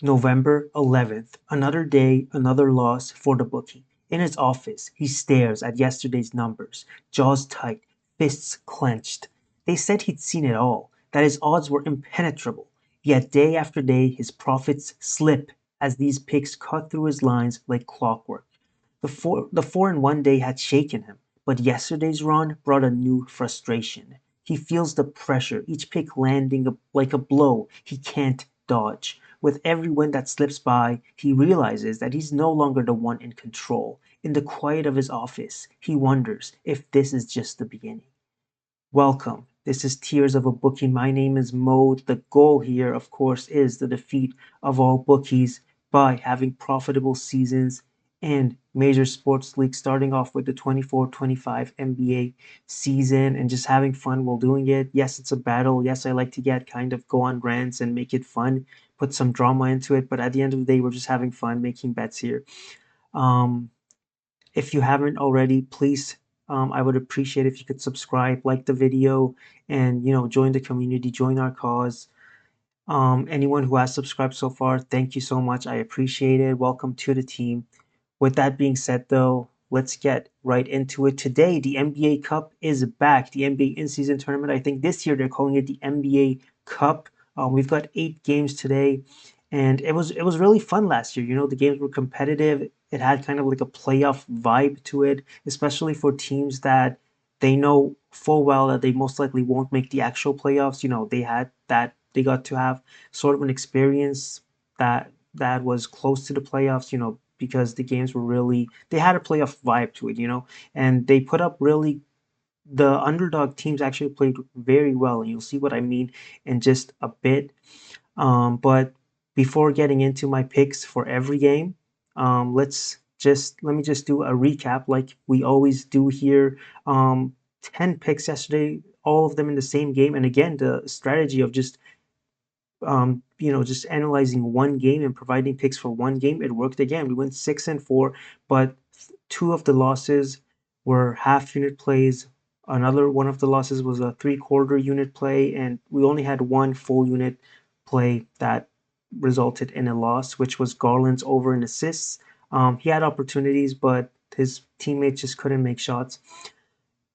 November 11th, another day, another loss for the bookie. In his office, he stares at yesterday's numbers, jaws tight, fists clenched. They said he'd seen it all, that his odds were impenetrable. Yet day after day, his profits slip as these picks cut through his lines like clockwork. The four in one day had shaken him, but yesterday's run brought a new frustration. He feels the pressure, each pick landing like a blow he can't dodge. With every win that slips by, he realizes that he's no longer the one in control. In the quiet of his office, he wonders if this is just the beginning. Welcome. This is Tears of a Bookie. My name is Mo. The goal here, of course, is the defeat of all bookies by having profitable seasons and major sports leagues, starting off with the 24-25 NBA season and just having fun while doing it. Yes, it's a battle. Yes, I like to get kind of go on rants and make it fun, put some drama into it. But at the end of the day, we're just having fun making bets here. Um, if you haven't already, please, I would appreciate if you could subscribe, like the video, and join the community, join our cause. Anyone who has subscribed so far, thank you so much. I appreciate it. Welcome to the team. With that being said, though, let's get right into it. Today, the NBA Cup is back. The NBA in-season tournament. I think this year they're calling it the NBA Cup. We've got 8 games today, and it was really fun last year. The games were competitive. It had kind of like a playoff vibe to it, especially for teams that they know full well that they most likely won't make the actual playoffs. They got to have sort of an experience that was close to the playoffs. Because the games were really they had a playoff vibe to it. And they put up really the underdog teams actually played very well, and you'll see what I mean in just a bit. But before getting into my picks for every game, let me just do a recap like we always do here. 10 picks yesterday, all of them in the same game, and again the strategy of just analyzing one game and providing picks for one game, it worked again. We went 6-4, but two of the losses were half unit plays. Another one of the losses was a three-quarter unit play, and we only had one full unit play that resulted in a loss, which was Garland's over in assists. He had opportunities, but his teammates just couldn't make shots.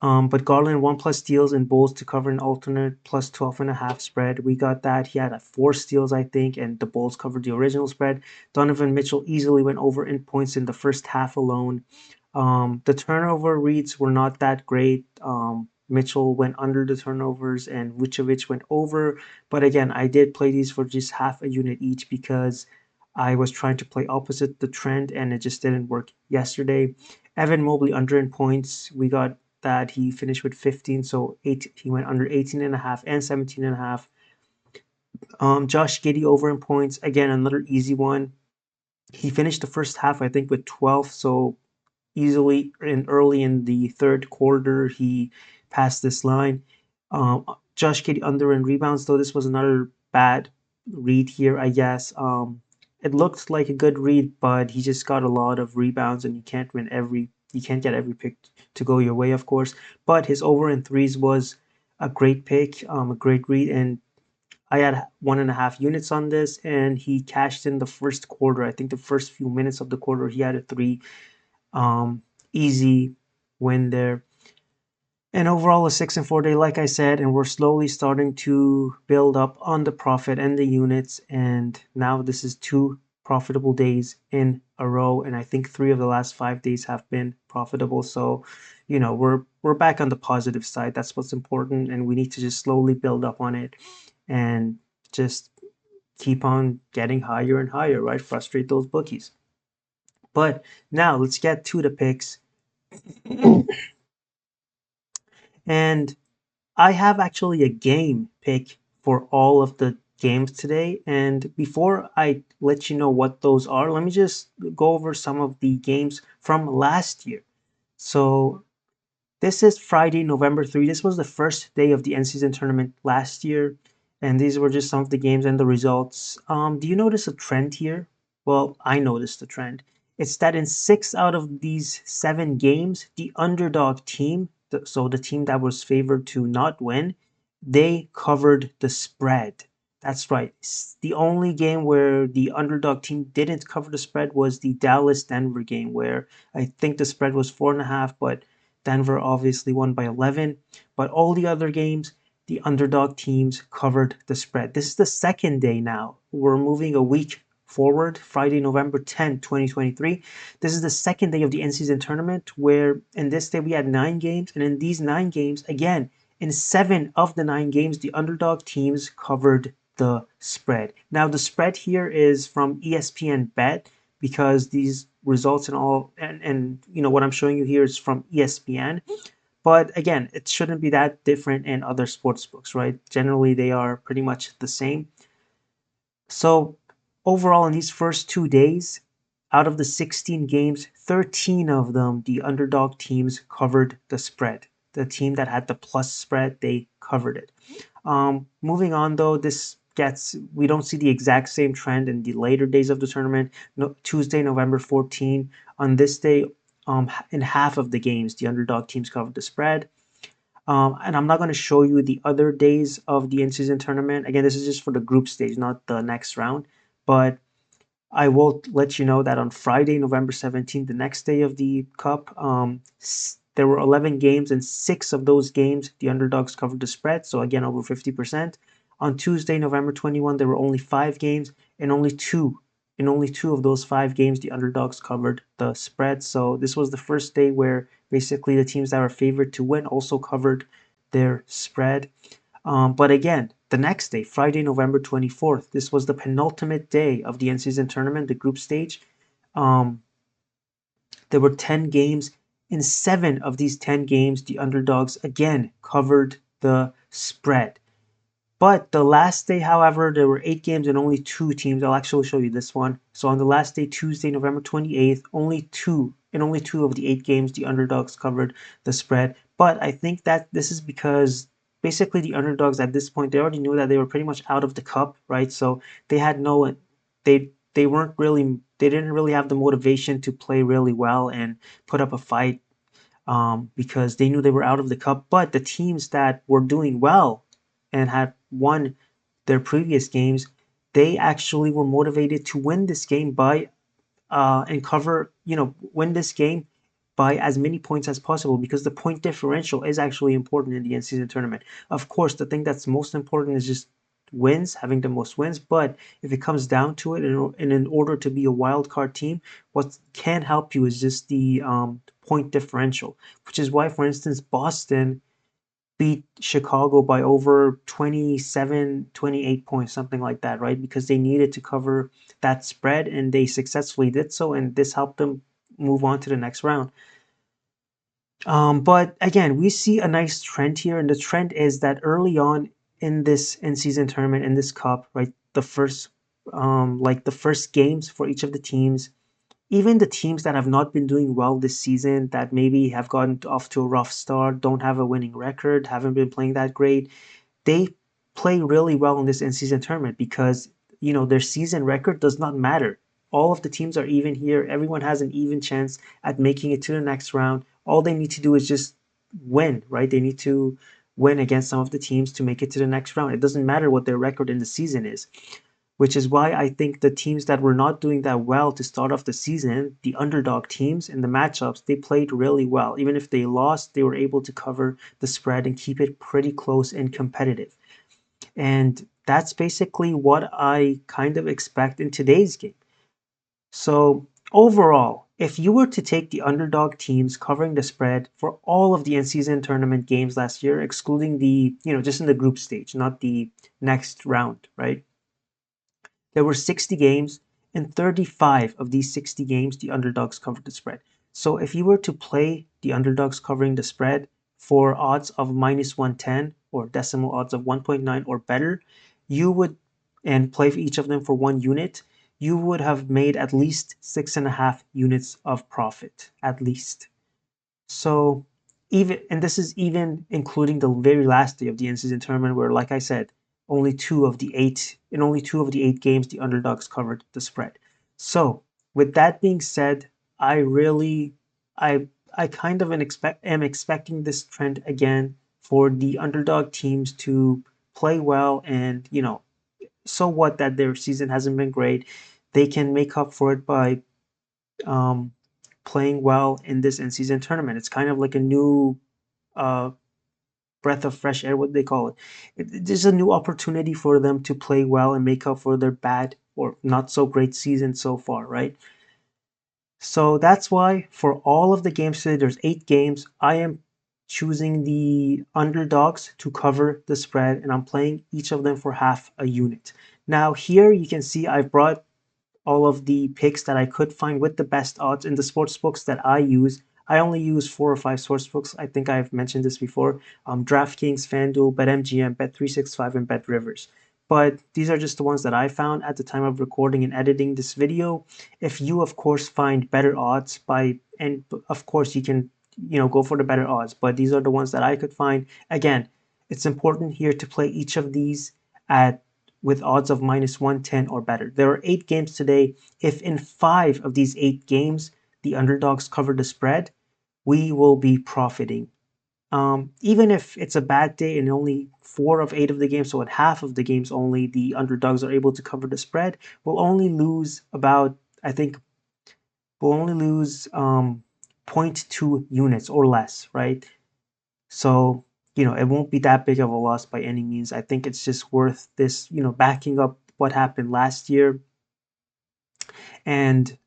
But Garland 1+ steals and Bulls to cover an alternate plus 12.5 spread. We got that. He had 4 steals, I think, and the Bulls covered the original spread. Donovan Mitchell easily went over in points in the first half alone. The turnover reads were not that great. Mitchell went under the turnovers and Vucevic went over. But again, I did play these for just half a unit each because I was trying to play opposite the trend and it just didn't work yesterday. Evan Mobley under in points. We got that he finished with 15, so he went under 18 and a half and 17 and a half. Josh Giddey over in points, again another easy one. He finished the first half I think with 12, so easily early in the third quarter he passed this line. Josh Giddey under in rebounds, though this was another bad read here, I guess. It looked like a good read, but he just got a lot of rebounds, and you can't get every pick to go your way, of course. But his over in threes was a great pick, a great read, and I had 1.5 units on this, and he cashed in the first quarter. I think the first few minutes of the quarter, he had a three. Easy win there. And overall, a 6-4 day, like I said, and we're slowly starting to build up on the profit and the units. And now this is 2 profitable days in a row, and I think 3 of the last 5 days have been profitable. So, we're back on the positive side. That's what's important, and we need to just slowly build up on it and just keep on getting higher and higher, right? Frustrate those bookies. But now let's get to the picks. And I have actually a game pick for all of the games today. And before I let you know what those are, let me just go over some of the games from last year. So this is Friday, November 3. This was the first day of the end season tournament last year. And these were just some of the games and the results. Do you notice a trend here? Well, I noticed a trend. It's that in 6 out of these 7 games, the underdog team, so the team that was favored to not win, they covered the spread. That's right. The only game where the underdog team didn't cover the spread was the Dallas Denver game, where I think the spread was 4.5, but Denver obviously won by 11. But all the other games, the underdog teams covered the spread. This is the second day now. We're moving a week forward, Friday, November 10th, 2023. This is the second day of the in-season tournament, where in this day we had 9 games, and in these 9 games, again, in 7 of the 9 games, the underdog teams covered the spread. Now, the spread here is from ESPN Bet because these results and all, and what I'm showing you here is from ESPN. But again, it shouldn't be that different in other sports books, right? Generally, they are pretty much the same. So overall, in these first 2 days, out of the 16 games, 13 of them, the underdog teams covered the spread. The team that had the plus spread, they covered it. Moving on though, we don't see the exact same trend in the later days of the tournament. No, Tuesday, November 14. On this day, in half of the games, the underdog teams covered the spread. And I'm not going to show you the other days of the in-season tournament. Again, this is just for the group stage, not the next round. But I will let you know that on Friday, November 17th, the next day of the Cup, there were 11 games, and 6 of those games, the underdogs covered the spread. So again, over 50%. On Tuesday, November 21, there were only 5 games, and only two of those 5 games, the underdogs covered the spread. So this was the first day where basically the teams that were favored to win also covered their spread. But again, the next day, Friday, November 24th, this was the penultimate day of the in-season tournament, the group stage. Um, there were 10 games. In 7 of these 10 games, the underdogs again covered the spread. But the last day, however, there were 8 games and only 2 teams. I'll actually show you this one. So on the last day, Tuesday, November 28th, only two of the 8 games, the underdogs covered the spread. But I think that this is because basically the underdogs at this point, they already knew that they were pretty much out of the cup, right? So they had they didn't really have the motivation to play really well and put up a fight, because they knew they were out of the cup. But the teams that were doing well and had won their previous games, they actually were motivated to win this game by and cover, win this game by as many points as possible, because the point differential is actually important in the in-season tournament. Of course, the thing that's most important is just wins, having the most wins. But if it comes down to it, and in order to be a wild card team, what can help you is just the point differential, which is why, for instance, Boston beat Chicago by over 27, 28 points, something like that, right? Because they needed to cover that spread, and they successfully did so, and this helped them move on to the next round. But again, we see a nice trend here, and the trend is that early on in this in-season tournament, in this cup, right, the first games for each of the teams, even the teams that have not been doing well this season, that maybe have gotten off to a rough start, don't have a winning record, haven't been playing that great, they play really well in this in-season tournament because their season record does not matter. All of the teams are even here. Everyone has an even chance at making it to the next round. All they need to do is just win, right? They need to win against some of the teams to make it to the next round. It doesn't matter what their record in the season is, which is why I think the teams that were not doing that well to start off the season, the underdog teams in the matchups, they played really well. Even if they lost, they were able to cover the spread and keep it pretty close and competitive. And that's basically what I kind of expect in today's game. So overall, if you were to take the underdog teams covering the spread for all of the in-season tournament games last year, excluding just in the group stage, not the next round, right? There were 60 games, and 35 of these 60 games, the underdogs covered the spread. So if you were to play the underdogs covering the spread for odds of minus 110 or decimal odds of 1.9 or better, you would, and play for each of them for 1 unit, you would have made at least 6.5 units of profit, at least. So and this is even including the very last day of the in-season tournament, where, like I said, only two of the 8 games, the underdogs covered the spread. So with that being said, I really, I kind of am expecting this trend again for the underdog teams to play well and so what that their season hasn't been great. They can make up for it by um, playing well in this in-season tournament. It's kind of like a new uh, breath of fresh air, what they call it. There's a new opportunity for them to play well and make up for their bad or not so great season so far, right? So that's why for all of the games today, there's 8 games. I am choosing the underdogs to cover the spread, and I'm playing each of them for half a unit. Now here you can see I've brought all of the picks that I could find with the best odds in the sports books that I use. I only use 4 or 5 source books. I think I've mentioned this before. DraftKings, FanDuel, BetMGM, Bet365, and BetRivers. But these are just the ones that I found at the time of recording and editing this video. If you, of course, find better odds and of course you can, go for the better odds. But these are the ones that I could find. Again, it's important here to play each of these at with odds of minus 110 or better. There are 8 games today. If in 5 of these 8 games the underdogs cover the spread, we will be profiting. Even if it's a bad day and only 4 of 8 of the games, so at half of the games only, the underdogs are able to cover the spread, we'll only lose about, I think, we'll only lose zero point 0.2 units or less, right? So, it won't be that big of a loss by any means. I think it's just worth this, backing up what happened last year and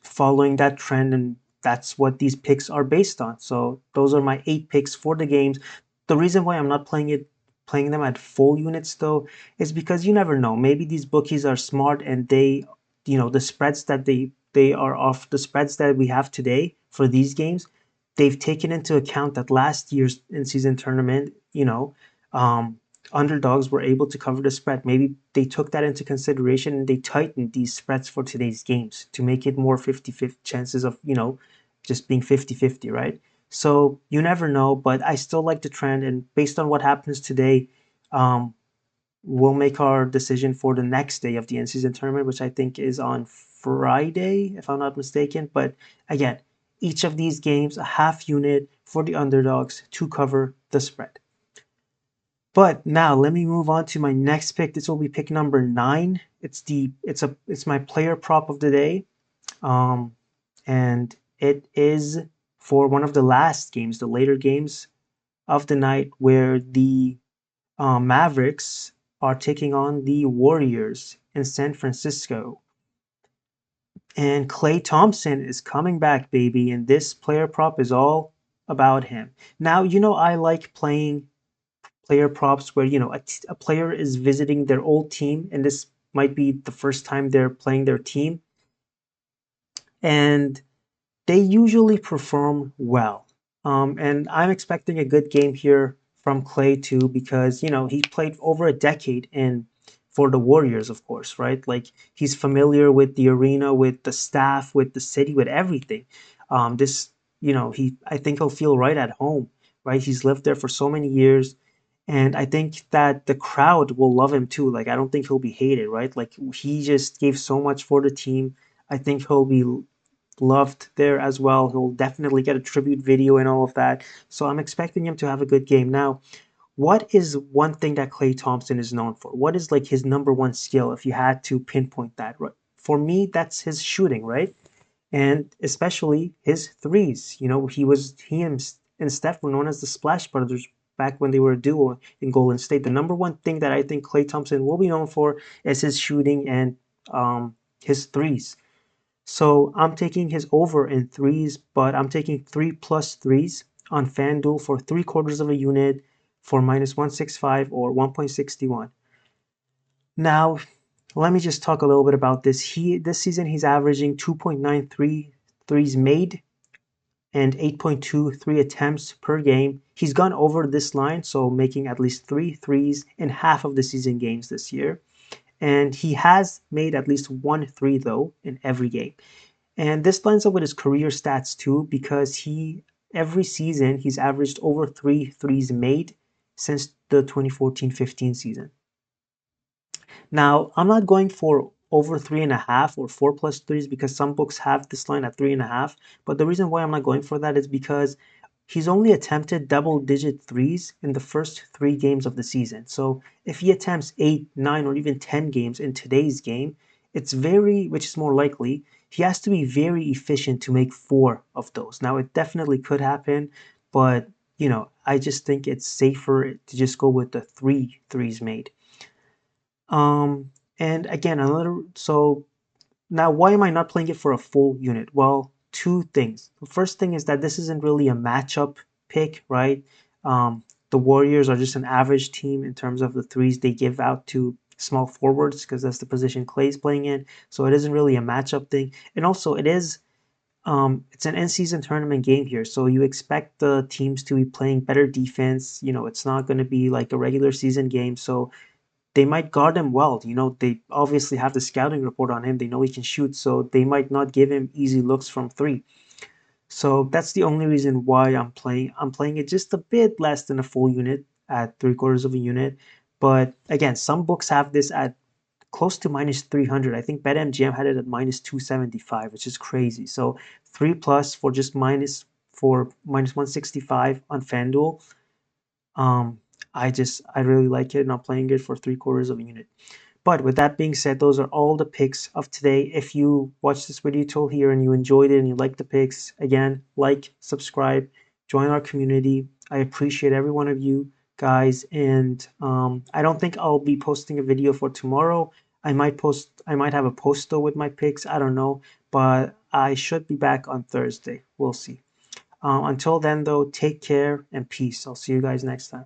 following that trend. And that's what these picks are based on. So those are my 8 picks for the games. The reason why I'm not playing them at full units though is because you never know. Maybe these bookies are smart and they, the spreads that they are off the spreads that we have today for these games, they've taken into account that last year's in-season tournament, um, underdogs were able to cover the spread. Maybe they took that into consideration and they tightened these spreads for today's games to make it more 50-50 chances of, just being 50-50, right? So you never know, but I still like the trend. And based on what happens today, um, we'll make our decision for the next day of the in-season tournament, which I think is on Friday, if I'm not mistaken. But again, each of these games, a half unit for the underdogs to cover the spread. But now let me move on to my next pick. This will be pick number 9. It's my player prop of the day. Um, and it is for one of the last games, the later games of the night, where the Mavericks are taking on the Warriors in San Francisco. And Klay Thompson is coming back, baby, and this player prop is all about him. Now, I like playing player props where, a player is visiting their old team, and this might be the first time they're playing their team, and they usually perform well. And I'm expecting a good game here from Klay too, because he played over a decade in for the Warriors, of course, right? Like he's familiar with the arena, with the staff, with the city, with everything. This, he I think he'll feel right at home, right? He's lived there for so many years. And I think that the crowd will love him too. Like I don't think he'll be hated, right? Like he just gave so much for the team. I think he'll be loved there as well. He'll definitely get a tribute video and all of that. So I'm expecting him to have a good game. Now, what is one thing that Klay Thompson is known for? What is like his number one skill if you had to pinpoint that? Right? For me, that's his shooting, right? And especially his threes. He and Steph were known as the Splash Brothers back when they were a duo in Golden State. The number one thing that I think Klay Thompson will be known for is his shooting and his threes. So I'm taking his over in threes, but I'm taking 3+3s on FanDuel for 3/4 of a unit for minus 165 or 1.61. Now, let me just talk a little bit about this. This season he's averaging 2.93 threes made and 8.23 attempts per game. He's gone over this line, so making at least 3 threes in half of the season games this year. And he has made at least 1 3 though in every game. And this lines up with his career stats too, because every season he's averaged over 3 threes made since the 2014-15 season. Now, I'm not going for over 3.5 or 4+3s because some books have this line at 3.5. But the reason why I'm not going for that is because He's only attempted double-digit threes in the first 3 games of the season. So if he attempts 8, 9, or even 10 games in today's game, which is more likely, he has to be very efficient to make 4 of those. Now, it definitely could happen, but I just think it's safer to just go with the 3 threes made. And again, so now, why am I not playing it for a full unit? Well, 2 things. The first thing is that this isn't really a matchup pick, right? The Warriors are just an average team in terms of the threes they give out to small forwards because that's the position Clay's playing in. So it isn't really a matchup thing. And also, it's an in-season tournament game here, so you expect the teams to be playing better defense. It's not going to be like a regular season game, so they might guard him well. They obviously have the scouting report on him. They know he can shoot, so they might not give him easy looks from 3. So that's the only reason why I'm playing. I'm playing it just a bit less than a full unit at 3/4 of a unit. But again, some books have this at close to minus 300. I think BetMGM had it at minus 275, which is crazy. So 3 plus for minus 165 on FanDuel. Um, I really like it, and I'm playing it for 3/4 of a unit. But with that being said, those are all the picks of today. If you watched this video till here and you enjoyed it and you liked the picks, again, like, subscribe, join our community. I appreciate every one of you guys. And I don't think I'll be posting a video for tomorrow. I might have a post though with my picks. I don't know, but I should be back on Thursday. We'll see. Until then, though, take care and peace. I'll see you guys next time.